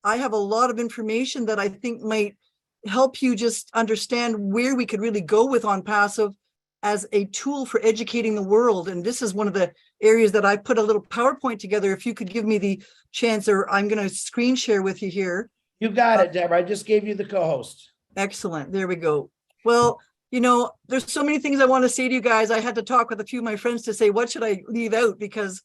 I have a lot of information that I think might help you just understand where we could really go with On Passive as a tool for educating the world. And this is one of the areas that I put a little PowerPoint together. If you could give me the chance, or I'm going to screen share with you here. You got it, Deborah. I just gave you the co-host. Excellent. There we go. Well, there's so many things I want to say to you guys. I had to talk with a few of my friends to say, what should I leave out? Because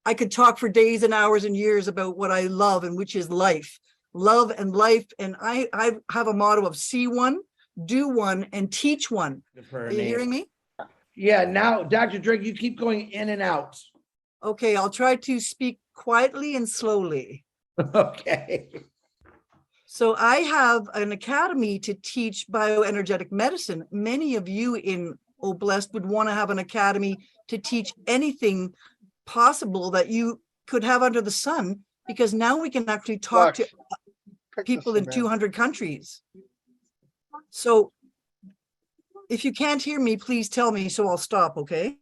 I could talk for days and hours and years about what I love, and which is life, love and life. And I have a motto of see one, do one, and teach one. Are you hearing me? Yeah. Now, Dr. Drake, you keep going in and out. Okay. I'll try to speak quietly and slowly. Okay. So I have an academy to teach bioenergetic medicine. Many of you in Oblast would want to have an academy to teach anything possible that you could have under the sun, because now we can actually talk to people in 200 countries. So if you can't hear me, please tell me, so I'll stop, okay?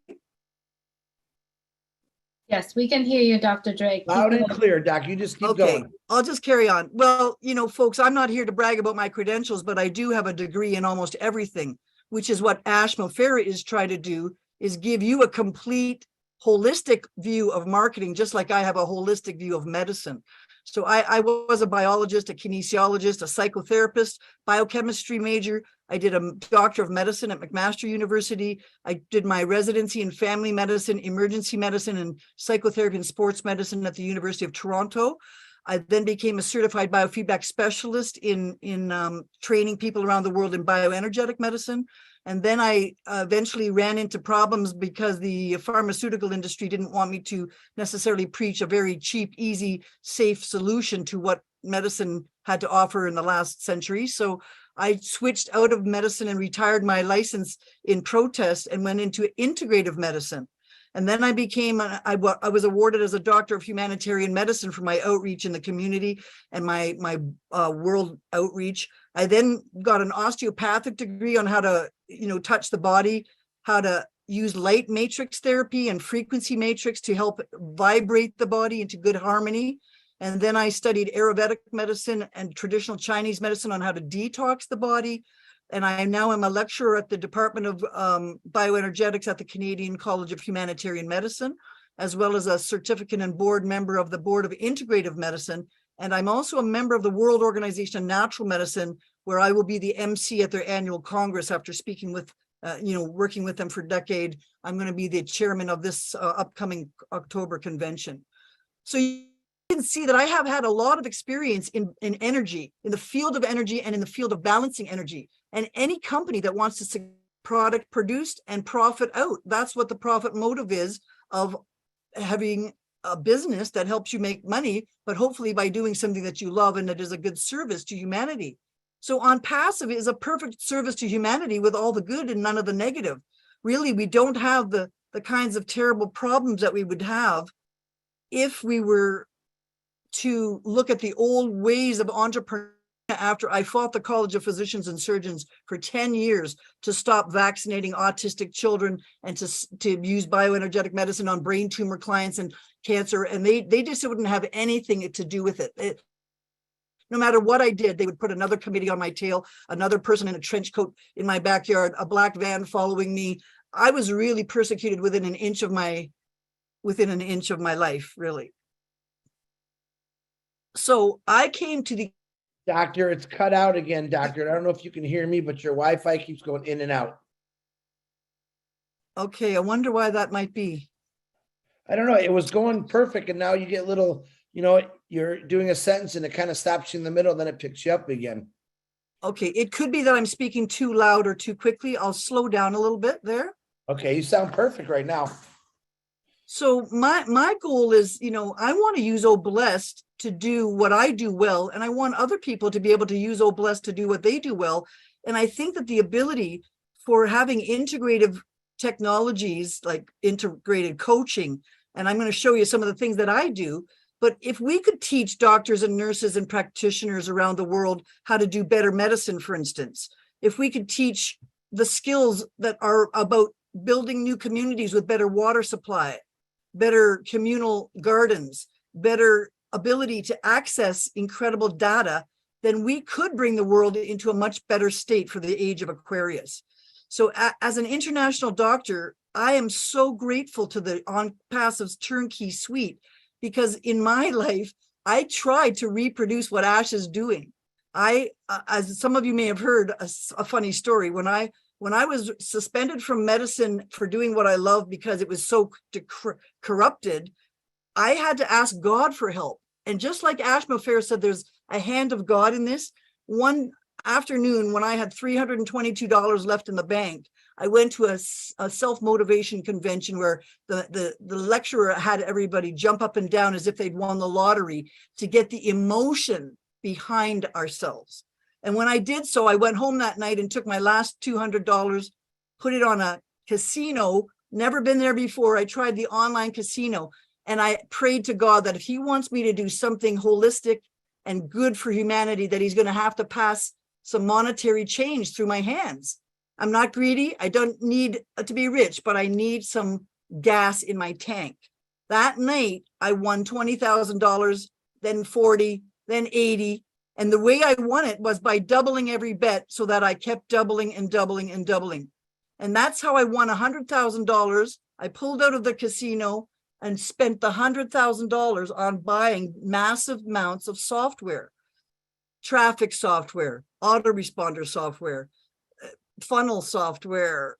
Yes, we can hear you, Dr. Drake. Loud and clear, Doc. You just keep going. I'll just carry on. Well, folks, I'm not here to brag about my credentials, but I do have a degree in almost everything, which is what Ashmo Farah is trying to do, is give you a complete holistic view of marketing, just like I have a holistic view of medicine. So I was a biologist, a kinesiologist, a psychotherapist, biochemistry major. I did a doctor of medicine at McMaster University. I did my residency in family medicine, emergency medicine, and psychotherapy and sports medicine at the University of Toronto. I then became a certified biofeedback specialist in training people around the world in bioenergetic medicine. And then I eventually ran into problems because the pharmaceutical industry didn't want me to necessarily preach a very cheap, easy, safe solution to what medicine had to offer in the last century. So I switched out of medicine and retired my license in protest and went into integrative medicine. And then I became, I was awarded as a doctor of humanitarian medicine for my outreach in the community and my world outreach. I then got an osteopathic degree on how to, touch the body, how to use light matrix therapy and frequency matrix to help vibrate the body into good harmony. And then I studied Ayurvedic medicine and traditional Chinese medicine on how to detox the body. And I now am a lecturer at the Department of Bioenergetics at the Canadian College of Humanitarian Medicine, as well as a certificate and board member of the Board of Integrative Medicine. And I'm also a member of the World Organization of Natural Medicine, where I will be the MC at their annual Congress after speaking with, working with them for a decade. I'm going to be the chairman of this upcoming October convention. So you can see that I have had a lot of experience in energy, in the field of energy and in the field of balancing energy. And any company that wants to see product produced and profit out, that's what the profit motive is of having a business that helps you make money, but hopefully by doing something that you love and that is a good service to humanity. So On Passive is a perfect service to humanity with all the good and none of the negative. Really, we don't have the kinds of terrible problems that we would have if we were to look at the old ways of entrepreneurship. After I fought the College of Physicians and Surgeons for 10 years to stop vaccinating autistic children and to use bioenergetic medicine on brain tumor clients and cancer, and they just wouldn't have anything to do with it. No matter what I did, they would put another committee on my tail, another person in a trench coat in my backyard, a black van following me. I was really persecuted within an inch of my life, really. So I came to the Doctor, it's cut out again, Doctor. I don't know if you can hear me, but your Wi-Fi keeps going in and out. Okay, I wonder why that might be. I don't know. It was going perfect, and now you get little, you're doing a sentence and it kind of stops you in the middle, then it picks you up again. Okay, it could be that I'm speaking too loud or too quickly. I'll slow down a little bit there. Okay, you sound perfect right now. So my goal is, I want to use Oblast to do what I do well, and I want other people to be able to use Oblast to do what they do well. And I think that the ability for having integrative technologies like integrated coaching, and I'm going to show you some of the things that I do, but if we could teach doctors and nurses and practitioners around the world how to do better medicine, for instance, if we could teach the skills that are about building new communities with better water supply, better communal gardens, better ability to access incredible data, then we could bring the world into a much better state for the age of Aquarius. So as an international doctor, I am so grateful to the On Passive's turnkey suite, because in my life, I tried to reproduce what Ash is doing. As some of you may have heard, a funny story. When I was suspended from medicine for doing what I love because it was so corrupted, I had to ask God for help. And just like Ash Mofair said, there's a hand of God in this. One afternoon, when I had $322 left in the bank, I went to a self-motivation convention where the lecturer had everybody jump up and down as if they'd won the lottery to get the emotion behind ourselves. And when I did so, I went home that night and took my last $200, put it on a casino, never been there before. I tried the online casino, and I prayed to God that if he wants me to do something holistic and good for humanity, that he's going to have to pass some monetary change through my hands. I'm not greedy. I don't need to be rich, but I need some gas in my tank. That night, I won $20,000, then 40, then 80. And the way I won it was by doubling every bet so that I kept doubling and doubling and doubling. And that's how I won $100,000. I pulled out of the casino and spent the $100,000 on buying massive amounts of software, traffic software, autoresponder software, funnel software,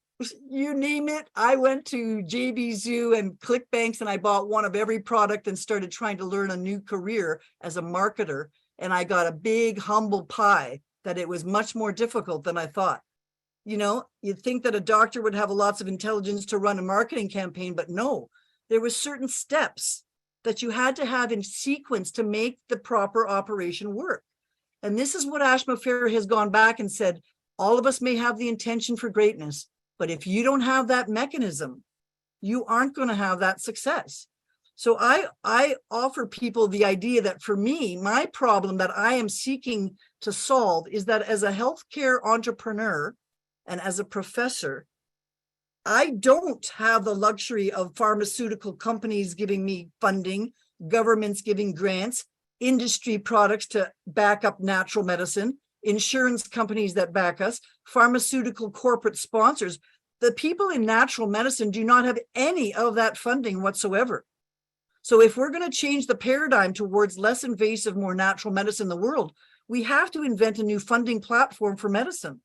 you name it. I went to JB Zoo and ClickBanks and I bought one of every product and started trying to learn a new career as a marketer. And I got a big humble pie that it was much more difficult than I thought. You know, you'd think that a doctor would have lots of intelligence to run a marketing campaign, but no, there were certain steps that you had to have in sequence to make the proper operation work. And this is what Ash Mofair has gone back and said, all of us may have the intention for greatness, but if you don't have that mechanism, you aren't going to have that success. So I offer people the idea that for me, my problem that I am seeking to solve is that as a healthcare entrepreneur and as a professor, I don't have the luxury of pharmaceutical companies giving me funding, governments giving grants, industry products to back up natural medicine, insurance companies that back us, pharmaceutical corporate sponsors. The people in natural medicine do not have any of that funding whatsoever. So if we're going to change the paradigm towards less invasive, more natural medicine in the world, we have to invent a new funding platform for medicine.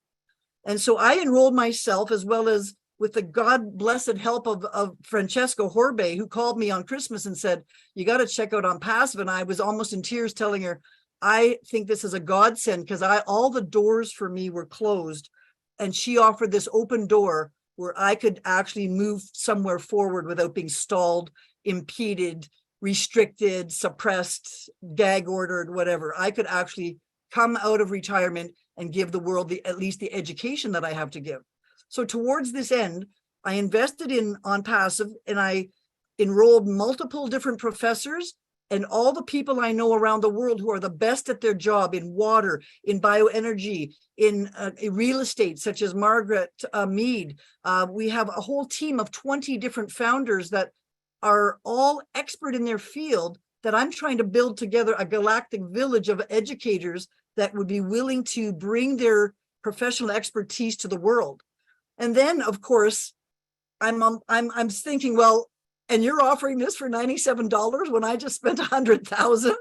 And so I enrolled myself, as well as with the God-blessed help of Francesco Horbe, who called me on Christmas and said, you got to check out On Passive. And I was almost in tears telling her, I think this is a godsend, because all the doors for me were closed. And she offered this open door where I could actually move somewhere forward without being stalled, impeded, restricted, suppressed, gag ordered, whatever. I could actually come out of retirement and give the world at least the education that I have to give. So towards this end, I invested in On Passive, and I enrolled multiple different professors and all the people I know around the world who are the best at their job in water, in bioenergy, in real estate, such as Margaret Mead. We have a whole team of 20 different founders that are all expert in their field, that I'm trying to build together a galactic village of educators that would be willing to bring their professional expertise to the world. And then, of course, I'm thinking, well, and you're offering this for $97 when I just spent $100,000?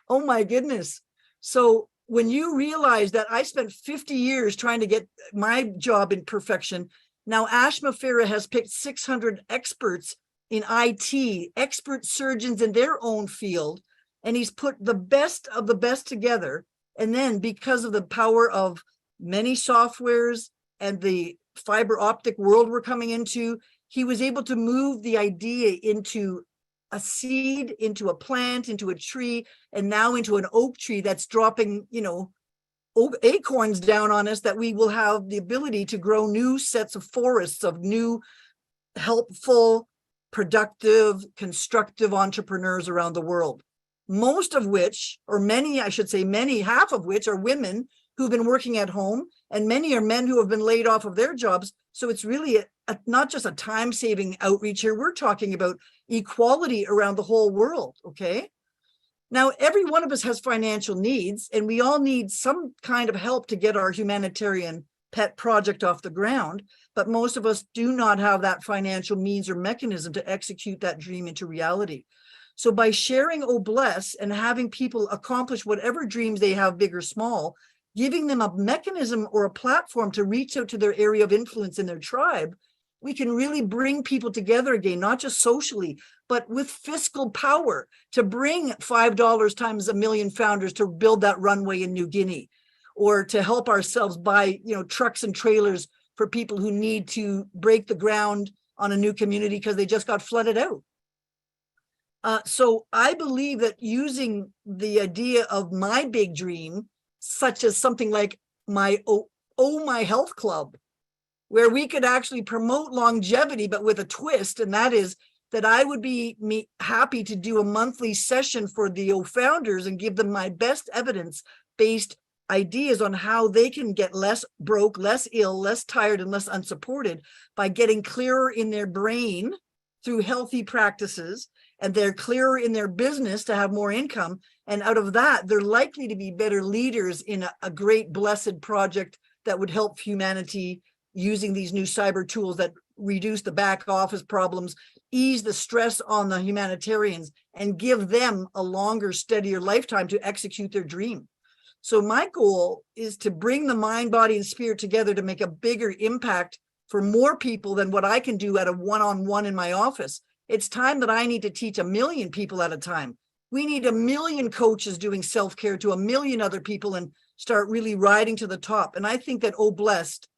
Oh my goodness. So when you realize that I spent 50 years trying to get my job in perfection, now Ash Mofair has picked 600 experts in IT, expert surgeons in their own field, and he's put the best of the best together. And then because of the power of many softwares and the fiber optic world we're coming into, he was able to move the idea into a seed, into a plant, into a tree, and now into an oak tree that's dropping, acorns down on us, that we will have the ability to grow new sets of forests of new, helpful, productive, constructive entrepreneurs around the world. Most of which, or many, I should say many, half of which are women who've been working at home, and many are men who have been laid off of their jobs. So it's really not just a time-saving outreach here. We're talking about equality around the whole world, okay? Now, every one of us has financial needs, and we all need some kind of help to get our humanitarian pet project off the ground, but most of us do not have that financial means or mechanism to execute that dream into reality. So by sharing Oh Bless and having people accomplish whatever dreams they have, big or small, giving them a mechanism or a platform to reach out to their area of influence in their tribe, we can really bring people together again, not just socially, but with fiscal power to bring $5 times a million founders to build that runway in New Guinea, or to help ourselves buy, trucks and trailers for people who need to break the ground on a new community because they just got flooded out. So I believe that using the idea of my big dream, such as something like my My Health Club, where we could actually promote longevity, but with a twist, and that is that I would be happy to do a monthly session for the founders and give them my best evidence-based ideas on how they can get less broke, less ill, less tired, and less unsupported by getting clearer in their brain through healthy practices, and they're clearer in their business to have more income. And out of that, they're likely to be better leaders in a great blessed project that would help humanity using these new cyber tools that reduce the back office problems, ease the stress on the humanitarians, and give them a longer, steadier lifetime to execute their dream. So my goal is to bring the mind, body, and spirit together to make a bigger impact for more people than what I can do at a one-on-one in my office. It's time that I need to teach 1 million people at a time. We need 1 million coaches doing self-care to 1 million other people and start really riding to the top. And I think that Oh Blessed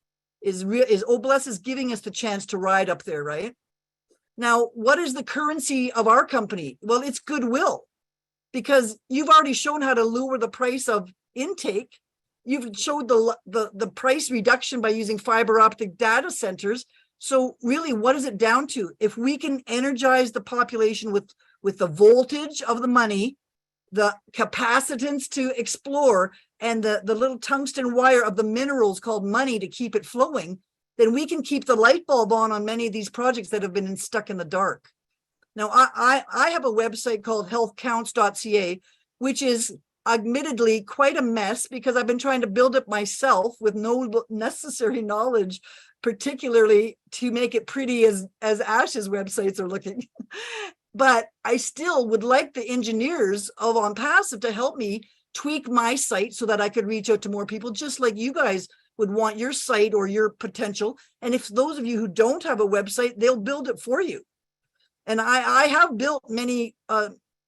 Oh Blessed is giving us the chance to ride up there, right? Now, what is the currency of our company? Well, it's goodwill, because you've already shown how to lower the price of intake. You've showed the price reduction by using fiber optic data centers. So really, what is it down to? If we can energize the population with the voltage of the money, the capacitance to explore, and the little tungsten wire of the minerals called money to keep it flowing, then we can keep the light bulb on many of these projects that have been stuck in the dark. Now, I have a website called healthcounts.ca, which is admittedly quite a mess because I've been trying to build it myself with no necessary knowledge, particularly to make it pretty as Ash's websites are looking. But I still would like the engineers of On Passive to help me tweak my site so that I could reach out to more people, just like you guys would want your site or your potential. And if those of you who don't have a website, they'll build it for you. And I have built many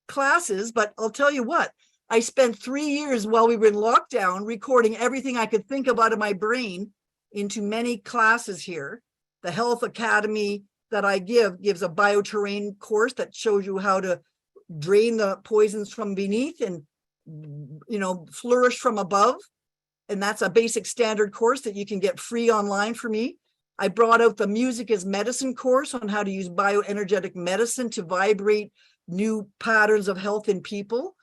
classes, but I'll tell you what, I spent 3 years while we were in lockdown recording everything I could think of out of my brain into many classes here. The Health Academy that I gives a bioterrain course that shows you how to drain the poisons from beneath and flourish from above. And that's a basic standard course that you can get free online for me. I brought out the Music is Medicine course on how to use bioenergetic medicine to vibrate new patterns of health in people.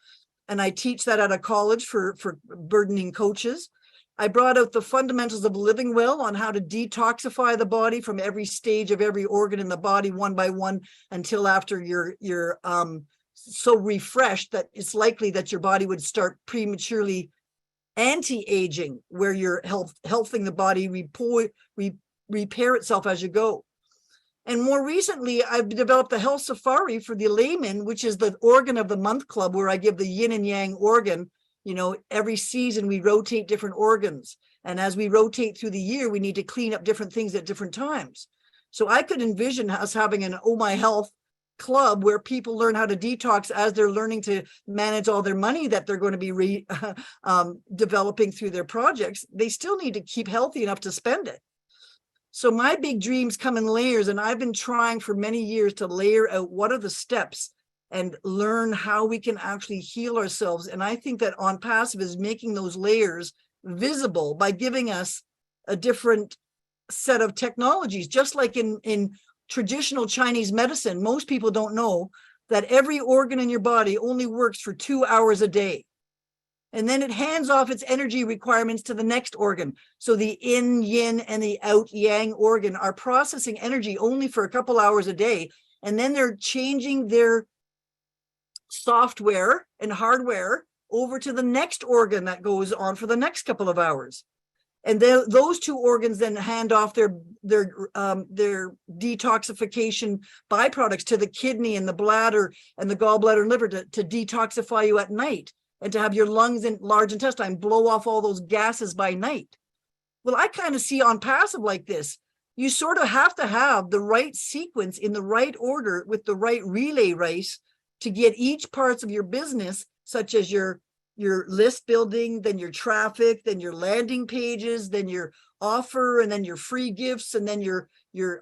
And I teach that at a college for burdening coaches. I brought out the Fundamentals of Living Well on how to detoxify the body from every stage of every organ in the body one by one until after you're so refreshed that it's likely that your body would start prematurely anti-aging, where you're helping the body repair itself as you go. And more recently, I've developed the Health Safari for the layman, which is the Organ of the Month Club, where I give the yin and yang organ. Every season we rotate different organs. And as we rotate through the year, we need to clean up different things at different times. So I could envision us having an Oh My Health club where people learn how to detox as they're learning to manage all their money that they're going to be developing through their projects. They still need to keep healthy enough to spend it. So my big dreams come in layers, and I've been trying for many years to layer out what are the steps and learn how we can actually heal ourselves. And I think that On Passive is making those layers visible by giving us a different set of technologies. Just like in traditional Chinese medicine, most people don't know that every organ in your body only works for 2 hours a day. And then it hands off its energy requirements to the next organ. So the in yin and the out yang organ are processing energy only for a couple hours a day. And then they're changing their software and hardware over to the next organ that goes on for the next couple of hours. And then those two organs then hand off their detoxification byproducts to the kidney and the bladder and the gallbladder and liver to detoxify you at night, and to have your lungs and large intestine blow off all those gases by night. Well, I kind of see on passive like this. You sort of have to have the right sequence in the right order with the right relay race to get each parts of your business, such as your list building, then your traffic, then your landing pages, then your offer, and then your free gifts, and then your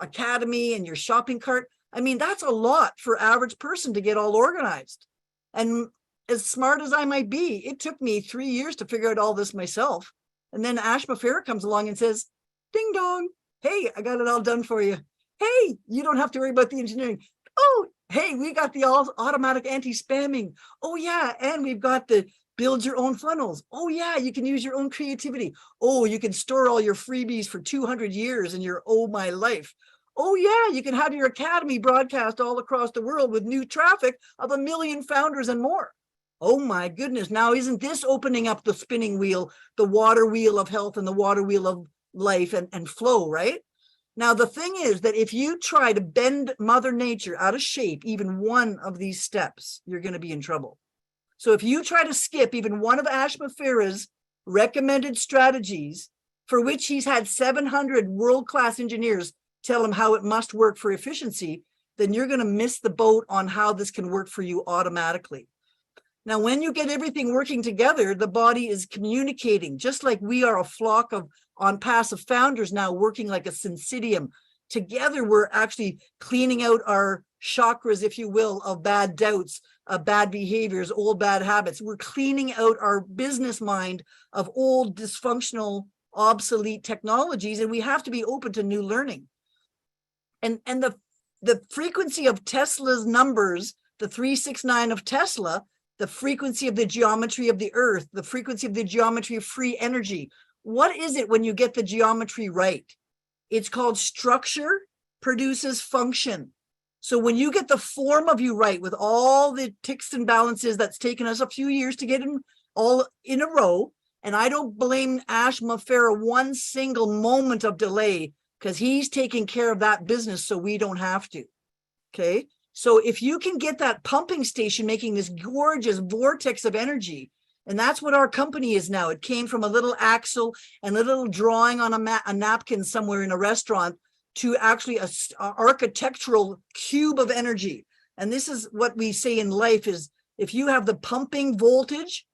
academy and your shopping cart. I mean, that's a lot for average person to get all organized. And as smart as I might be, it took me 3 years to figure out all this myself. And then Ashma Farah comes along and says, ding dong, hey, I got it all done for you. Hey, you don't have to worry about the engineering. Oh, hey, we got the automatic anti-spamming. Oh yeah, and we've got the build your own funnels. Oh yeah, you can use your own creativity. Oh, you can store all your freebies for 200 years in your Oh My Life. Oh yeah, you can have your academy broadcast all across the world with new traffic of 1 million founders and more. Oh my goodness, now isn't this opening up the spinning wheel, the water wheel of health and the water wheel of life and flow, right? Now, the thing is that if you try to bend Mother Nature out of shape, even one of these steps, you're going to be in trouble. So if you try to skip even one of Ashma Farah's recommended strategies, for which he's had 700 world-class engineers tell him how it must work for efficiency, then you're going to miss the boat on how this can work for you automatically. Now, when you get everything working together, the body is communicating, just like we are a flock of on passive founders now working like a syncytium. Together, we're actually cleaning out our chakras, if you will, of bad doubts, bad behaviors, old bad habits. We're cleaning out our business mind of old, dysfunctional, obsolete technologies, and we have to be open to new learning. And the frequency of Tesla's numbers, the 369 of Tesla, the frequency of the geometry of the earth, the frequency of the geometry of free energy. What is it when you get the geometry right? It's called structure produces function. So when you get the form of you right with all the ticks and balances that's taken us a few years to get in all in a row, and I don't blame Ashma Farah one single moment of delay, because he's taking care of that business so we don't have to, okay? So if you can get that pumping station making this gorgeous vortex of energy, and that's what our company is now. It came from a little axle and a little drawing on a napkin somewhere in a restaurant to actually a architectural cube of energy. And this is what we say in life is, if you have the pumping voltage,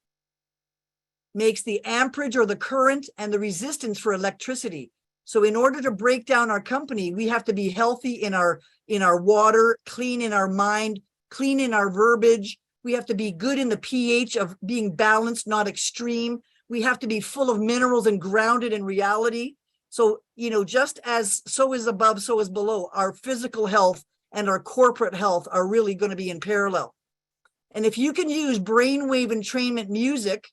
makes the amperage or the current and the resistance for electricity. So in order to break down our company, we have to be healthy in our water, clean in our mind, clean in our verbiage. We have to be good in the pH of being balanced, not extreme. We have to be full of minerals and grounded in reality. So, just as so is above, so is below, our physical health and our corporate health are really going to be in parallel. And if you can use brainwave entrainment music,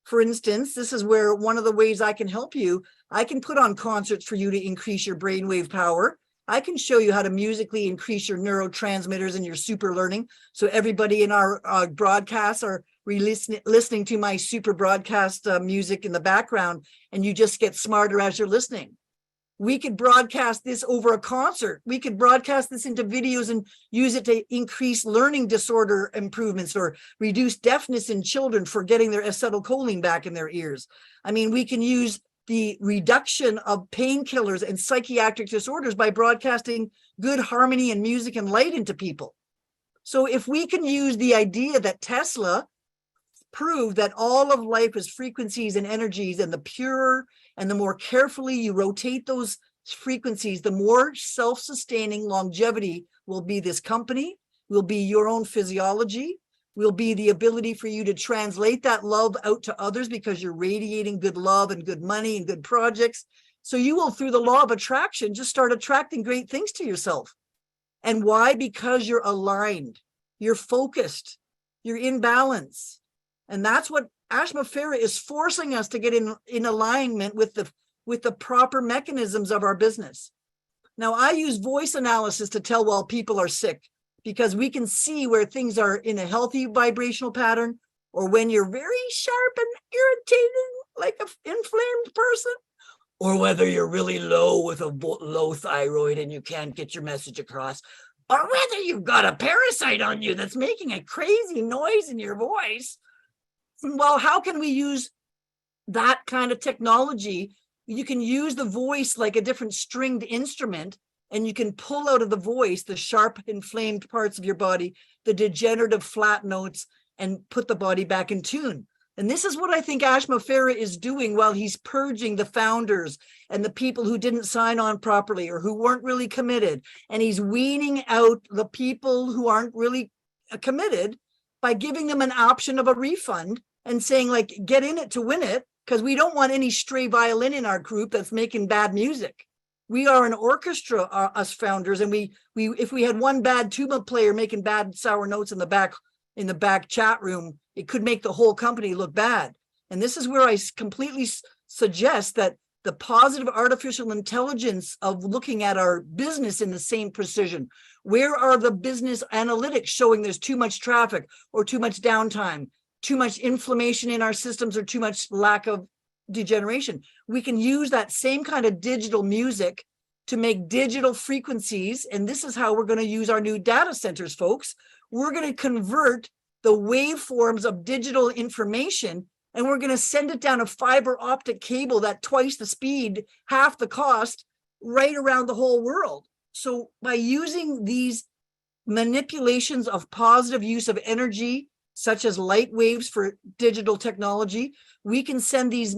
for instance, this is where one of the ways I can help you. I can put on concerts for you to increase your brainwave power. I can show you how to musically increase your neurotransmitters and your super learning. So everybody in our broadcasts are listening to my super broadcast music in the background, and you just get smarter as you're listening. We could broadcast this over a concert. We could broadcast this into videos and use it to increase learning disorder improvements or reduce deafness in children for getting their acetylcholine back in their ears. I mean, we can use the reduction of painkillers and psychiatric disorders by broadcasting good harmony and music and light into people. So if we can use the idea that Tesla proved that all of life is frequencies and energies, and the purer and the more carefully you rotate those frequencies, the more self-sustaining longevity will be this company, will be your own physiology, will be the ability for you to translate that love out to others because you're radiating good love and good money and good projects. So you will, through the law of attraction, just start attracting great things to yourself. And why? Because you're aligned, you're focused, you're in balance. And that's what Ashma Farah is forcing us to get in alignment with the proper mechanisms of our business. Now, I use voice analysis to tell while people are sick. because we can see where things are in a healthy vibrational pattern, or when you're very sharp and irritating, like an inflamed person, or whether you're really low with a low thyroid and you can't get your message across, or whether you've got a parasite on you that's making a crazy noise in your voice. Well, how can we use that kind of technology? You can use the voice like a different stringed instrument, and you can pull out of the voice the sharp, inflamed parts of your body, the degenerative flat notes, and put the body back in tune. And this is what I think Ashma Farah is doing while he's purging the founders and the people who didn't sign on properly or who weren't really committed. And he's weaning out the people who aren't really committed by giving them an option of a refund and saying, like, get in it to win it, because we don't want any stray violin in our group that's making bad music. We are an orchestra, us founders, and we if we had one bad tuba player making bad sour notes in the back chat room, it could make the whole company look bad. And this is where I completely suggest that the positive artificial intelligence of looking at our business in the same precision. Where are the business analytics showing there's too much traffic or too much downtime, too much inflammation in our systems, or too much lack of degeneration? We can use that same kind of digital music to make digital frequencies. And this is how we're going to use our new data centers, folks. We're going to convert the waveforms of digital information, and we're going to send it down a fiber optic cable that twice the speed, half the cost, right around the whole world. So by using these manipulations of positive use of energy, such as light waves for digital technology, we can send these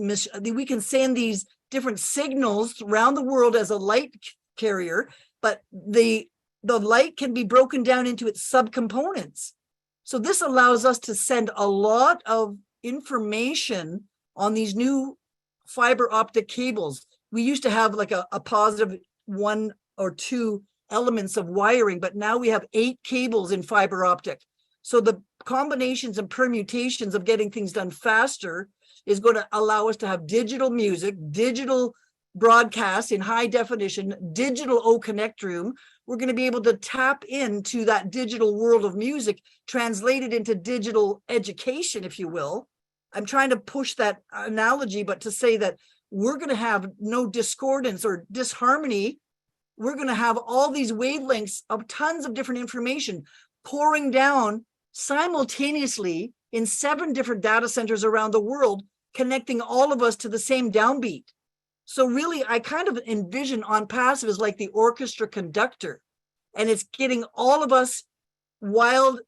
different signals around the world as a light carrier, but the light can be broken down into its subcomponents. So this allows us to send a lot of information on these new fiber optic cables. We used to have like a positive 1 or 2 elements of wiring, but now we have 8 cables in fiber optic. So the combinations and permutations of getting things done faster is going to allow us to have digital music, digital broadcasts in high definition, digital O-Connect room. We're going to be able to tap into that digital world of music, translated into digital education, if you will. I'm trying to push that analogy, but to say that we're going to have no discordance or disharmony. We're going to have all these wavelengths of tons of different information pouring down simultaneously in 7 different data centers around the world, connecting all of us to the same downbeat. So really, I kind of envision On Passive as like the orchestra conductor, and it's getting all of us wild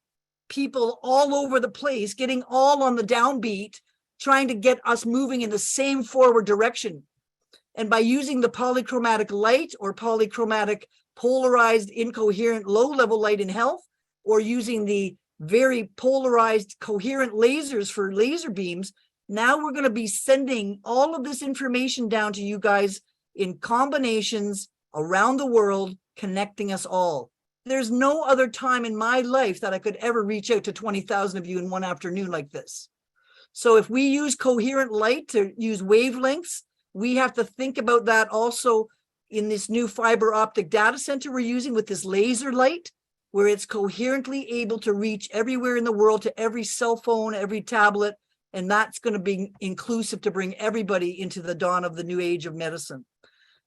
people all over the place, getting all on the downbeat, trying to get us moving in the same forward direction. And by using the polychromatic light or polychromatic polarized incoherent low-level light in health, or using the very polarized coherent lasers for laser beams, now we're going to be sending all of this information down to you guys in combinations around the world, connecting us all. There's no other time in my life that I could ever reach out to 20,000 of you in one afternoon like this. So if we use coherent light to use wavelengths, we have to think about that also in this new fiber optic data center we're using with this laser light, where it's coherently able to reach everywhere in the world, to every cell phone, every tablet. And that's going to be inclusive to bring everybody into the dawn of the new age of medicine.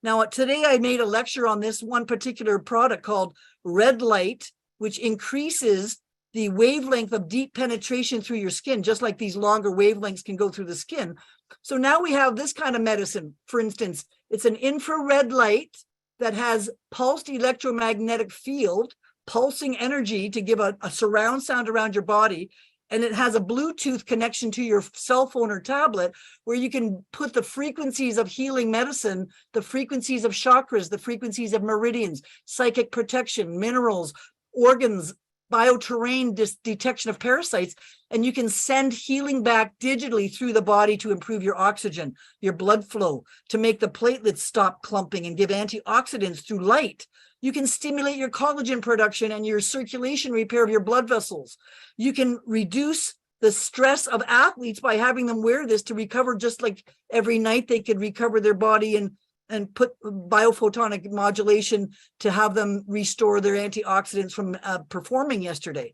Now, today I made a lecture on this one particular product called Red Light, which increases the wavelength of deep penetration through your skin, just like these longer wavelengths can go through the skin. So now we have this kind of medicine. For instance, it's an infrared light that has pulsed electromagnetic field, pulsing energy to give a surround sound around your body. And it has a Bluetooth connection to your cell phone or tablet, where you can put the frequencies of healing medicine, the frequencies of chakras, the frequencies of meridians, psychic protection, minerals, organs, bioterrain detection of parasites, and you can send healing back digitally through the body to improve your oxygen, your blood flow, to make the platelets stop clumping and give antioxidants through light. You can stimulate your collagen production and your circulation repair of your blood vessels. You can reduce the stress of athletes by having them wear this to recover, just like every night they could recover their body in and put biophotonic modulation to have them restore their antioxidants from performing yesterday.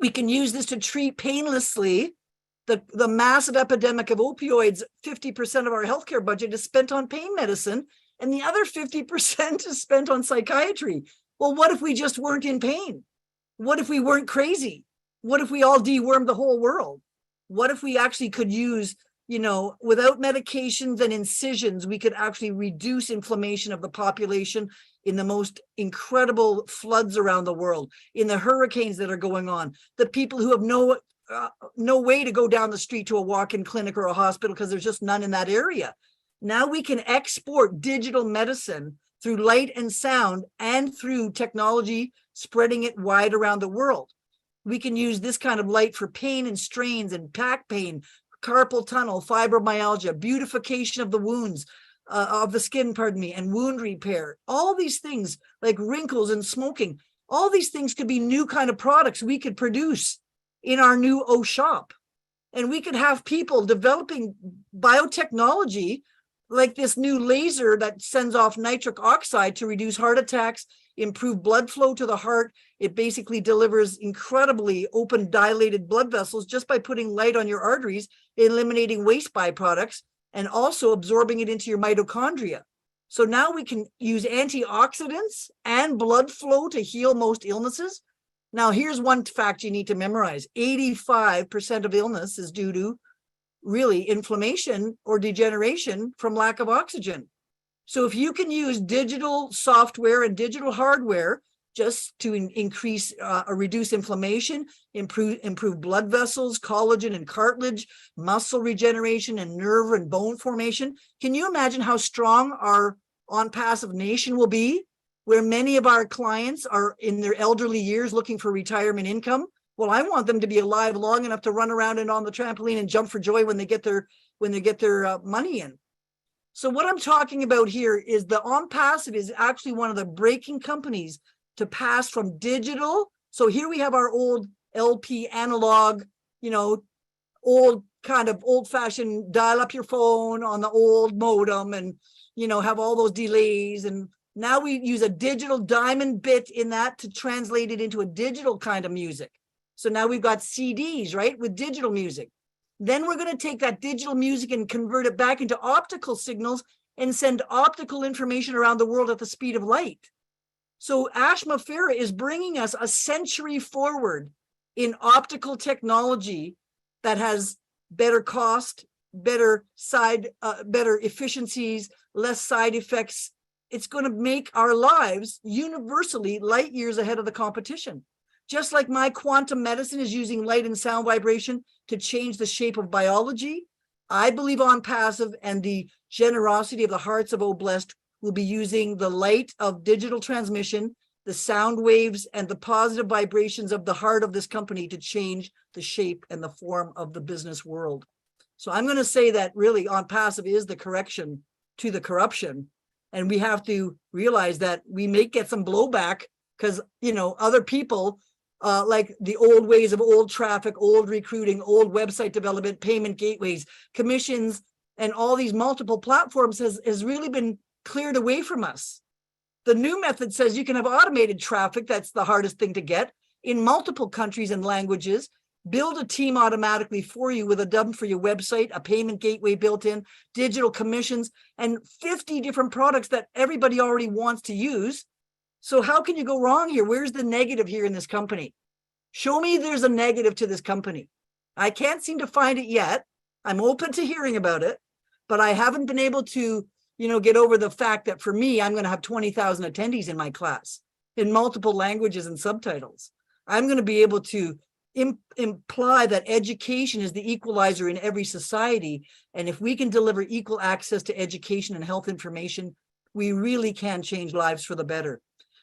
We can use this to treat painlessly the massive epidemic of opioids. 50% of our healthcare budget is spent on pain medicine, and the other 50% is spent on psychiatry. Well, what if we just weren't in pain? What if we weren't crazy? What if we all dewormed the whole world? What if we actually could use, without medications and incisions, we could actually reduce inflammation of the population in the most incredible floods around the world, in the hurricanes that are going on, the people who have no way to go down the street to a walk-in clinic or a hospital because there's just none in that area. Now we can export digital medicine through light and sound and through technology, spreading it wide around the world. We can use this kind of light for pain and strains and back pain, carpal tunnel, fibromyalgia, beautification of the wounds, of the skin, and wound repair. All these things like wrinkles and smoking, all these things could be new kind of products we could produce in our new shop. And we could have people developing biotechnology like this new laser that sends off nitric oxide to reduce heart attacks, improve blood flow to the heart. It basically delivers incredibly open, dilated blood vessels just by putting light on your arteries, eliminating waste byproducts, and also absorbing it into your mitochondria. So now we can use antioxidants and blood flow to heal most illnesses. Now, here's one fact you need to memorize. 85% of illness is due to really inflammation or degeneration from lack of oxygen. So if you can use digital software and digital hardware just to increase or reduce inflammation, improve blood vessels, collagen and cartilage, muscle regeneration and nerve and bone formation, can you imagine how strong our on-passive nation will be, where many of our clients are in their elderly years looking for retirement income? Well, I want them to be alive long enough to run around and on the trampoline and jump for joy when they get their money in. So what I'm talking about here is the OnPassive is actually one of the breaking companies to pass from digital. So here we have our old LP analog, old kind of old-fashioned dial up your phone on the old modem and, have all those delays. And now we use a digital diamond bit in that to translate it into a digital kind of music. So now we've got CDs, right, with digital music. Then we're going to take that digital music and convert it back into optical signals and send optical information around the world at the speed of light. So Ashma is bringing us a century forward in optical technology that has better cost, better efficiencies, less side effects. It's going to make our lives universally light years ahead of the competition. Just like my quantum medicine is using light and sound vibration to change the shape of biology, I believe OnPassive and the generosity of the hearts of Blessed will be using the light of digital transmission, the sound waves, and the positive vibrations of the heart of this company to change the shape and the form of the business world. So I'm going to say that really OnPassive is the correction to the corruption. And we have to realize that we may get some blowback because, other people like the old ways of old traffic, old recruiting, old website development, payment gateways, commissions, and all these multiple platforms has really been cleared away from us. The new method says you can have automated traffic. That's the hardest thing to get in multiple countries and languages. Build a team automatically for you with a dump for your website, a payment gateway built in, digital commissions, and 50 different products that everybody already wants to use. So how can you go wrong here? Where's the negative here in this company? Show me there's a negative to this company. I can't seem to find it yet. I'm open to hearing about it, but I haven't been able to, get over the fact that for me, I'm going to have 20,000 attendees in my class in multiple languages and subtitles. I'm going to be able to imply that education is the equalizer in every society. And if we can deliver equal access to education and health information, we really can change lives for the better.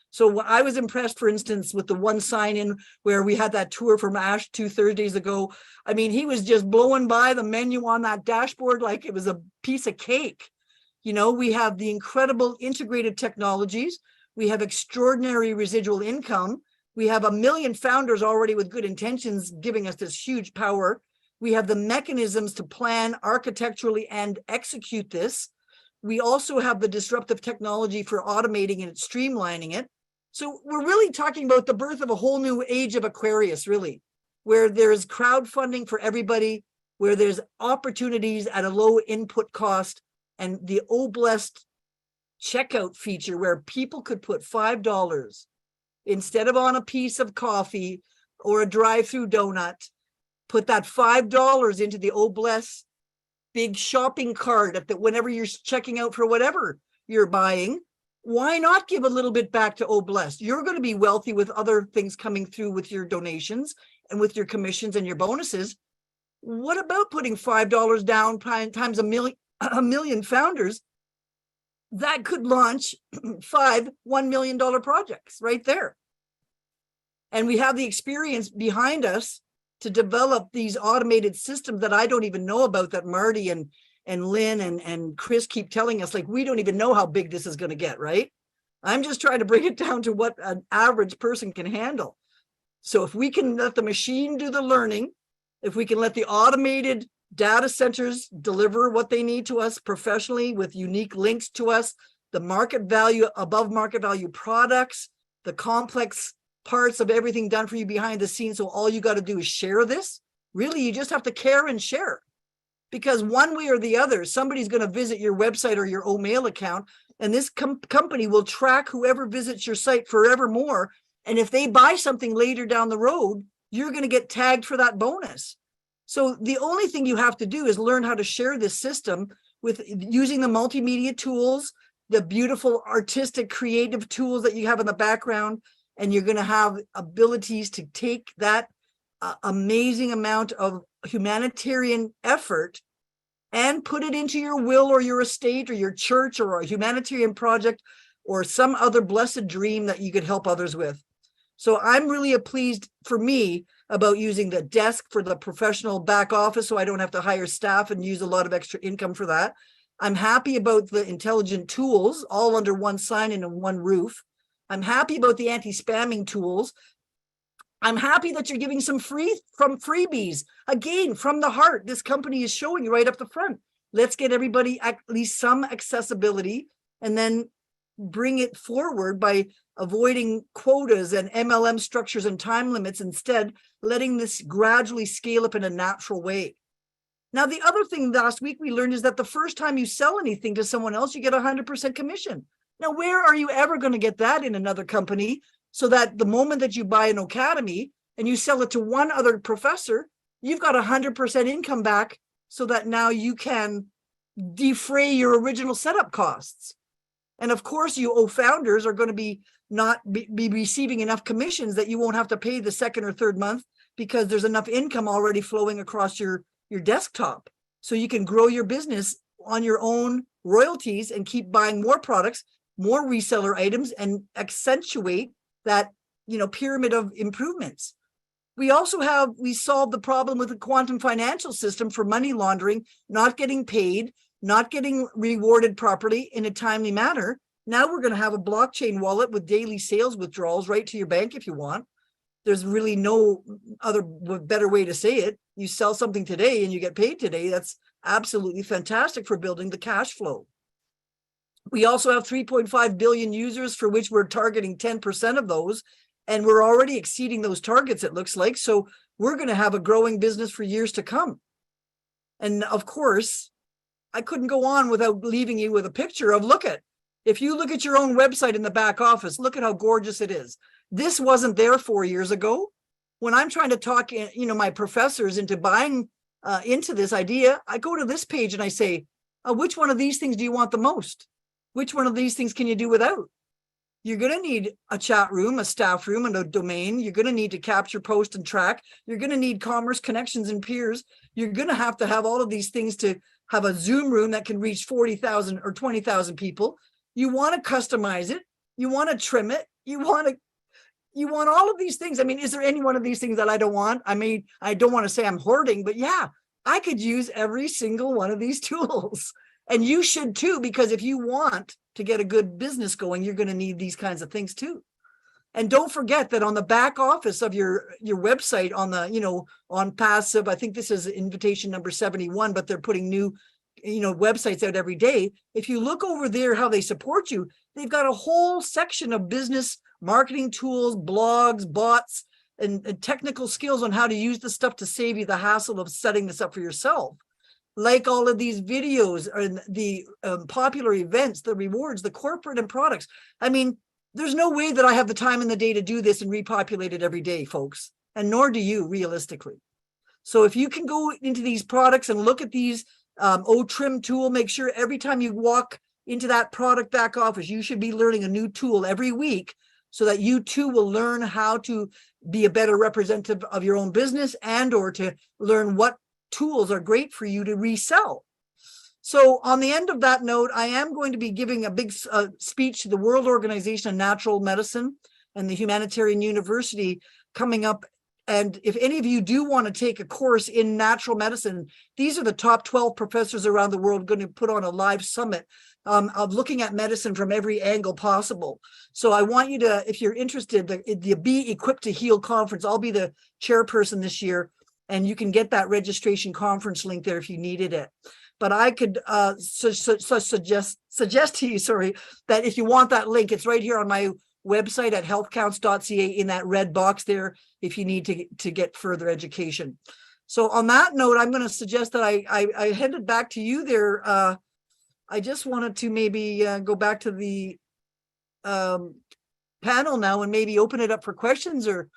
So I was impressed, for instance, with the one sign-in where we had that tour from Ash 2 Thursdays ago. I mean, he was just blowing by the menu on that dashboard like it was a piece of cake. We have the incredible integrated technologies. We have extraordinary residual income. We have 1 million founders already with good intentions giving us this huge power. We have the mechanisms to plan architecturally and execute this. We also have the disruptive technology for automating and streamlining it. So we're really talking about the birth of a whole new age of Aquarius, really, where there's crowdfunding for everybody, where there's opportunities at a low input cost, and the Blessed checkout feature where people could put $5 instead of on a piece of coffee or a drive-through donut, put that $5 into the Blessed big shopping cart at the whenever you're checking out for whatever you're buying. Why not give a little bit back to Blessed? You're going to be wealthy with other things coming through with your donations and with your commissions and your bonuses. What about putting $5 down times a million founders? That could launch 5 $1 million projects right there. And we have the experience behind us to develop these automated systems that I don't even know about, that Marty and Lynn and Chris keep telling us, like, we don't even know how big this is going to get, right? I'm just trying to bring it down to what an average person can handle. So if we can let the machine do the learning, if we can let the automated data centers deliver what they need to us professionally with unique links to us, the market value, above market value products, the complex parts of everything done for you behind the scenes. So all you got to do is share this. Really, you just have to care and share, because one way or the other, somebody's going to visit your website or your mail account, and this company will track whoever visits your site forevermore. And if they buy something later down the road, you're going to get tagged for that bonus. So the only thing you have to do is learn how to share this system with using the multimedia tools, the beautiful artistic creative tools that you have in the background, and you're going to have abilities to take that amazing amount of humanitarian effort and put it into your will or your estate or your church or a humanitarian project or some other blessed dream that you could help others with. So I'm really pleased, for me, about using the desk for the professional back office, so I don't have to hire staff and use a lot of extra income for that. I'm happy about the intelligent tools all under one sign and one roof. I'm happy about the anti-spamming tools. I'm happy that you're giving some freebies. Again, from the heart, this company is showing you right up the front. Let's get everybody at least some accessibility, and then bring it forward by avoiding quotas and MLM structures and time limits, instead letting this gradually scale up in a natural way. Now, the other thing last week we learned is that the first time you sell anything to someone else, you get 100% commission. Now, where are you ever going to get that in another company? So that the moment that you buy an academy and you sell it to one other professor, you've got 100% income back, so that now you can defray your original setup costs. And of course, you founders are going to be not be receiving enough commissions that you won't have to pay the second or third month, because there's enough income already flowing across your desktop. So you can grow your business on your own royalties and keep buying more products, more reseller items, and accentuate that, pyramid of improvements. We solved the problem with the quantum financial system for money laundering, not getting paid, not getting rewarded properly in a timely manner. Now we're going to have a blockchain wallet with daily sales withdrawals right to your bank if you want. There's really no other better way to say it. You sell something today and you get paid today. That's absolutely fantastic for building the cash flow. We also have 3.5 billion users, for which we're targeting 10% of those. And we're already exceeding those targets, it looks like. So we're going to have a growing business for years to come. And of course, I couldn't go on without leaving you with a picture of, if you look at your own website in the back office, look at how gorgeous it is. This wasn't there 4 years ago. When I'm trying to talk, my professors into buying into this idea, I go to this page and I say, which one of these things do you want the most? Which one of these things can you do without? You're going to need a chat room, a staff room, and a domain. You're going to need to capture, post, and track. You're going to need commerce connections and peers. You're going to have all of these things to have a Zoom room that can reach 40,000 or 20,000 people. You want to customize it. You want to trim it. You want all of these things. I mean, is there any one of these things that I don't want? I mean, I don't want to say I'm hoarding, but yeah, I could use every single one of these tools. And you should too, because if you want to get a good business going, you're going to need these kinds of things too. And don't forget that on the back office of your website, on the, on passive, I think this is invitation number 71, but they're putting new websites out every day. If you look over there, how they support you, they've got a whole section of business marketing tools, blogs, bots, and technical skills on how to use the stuff to save you the hassle of setting this up for yourself. Like all of these videos and the popular events, the rewards, the corporate and products. I mean, there's no way that I have the time in the day to do this and repopulate it every day, folks. And nor do you, realistically. So if you can go into these products and look at these trim tool, make sure every time you walk into that product back office, you should be learning a new tool every week, so that you too will learn how to be a better representative of your own business, and or to learn what tools are great for you to resell. So on the end of that note, I am going to be giving a big speech to the World Organization of Natural Medicine and the Humanitarian University coming up. And if any of you do want to take a course in natural medicine, these are the top 12 professors around the world going to put on a live summit of looking at medicine from every angle possible. So I want you to, if you're interested, the Be Equipped to Heal conference, I'll be the chairperson this year, and you can get that registration conference link there if you needed it. But I could suggest to you, that if you want that link, it's right here on my website at healthcounts.ca in that red box there, if you need to get further education. So on that note, I'm going to suggest that I hand it back to you there. I just wanted to maybe go back to the panel now and maybe open it up for questions, or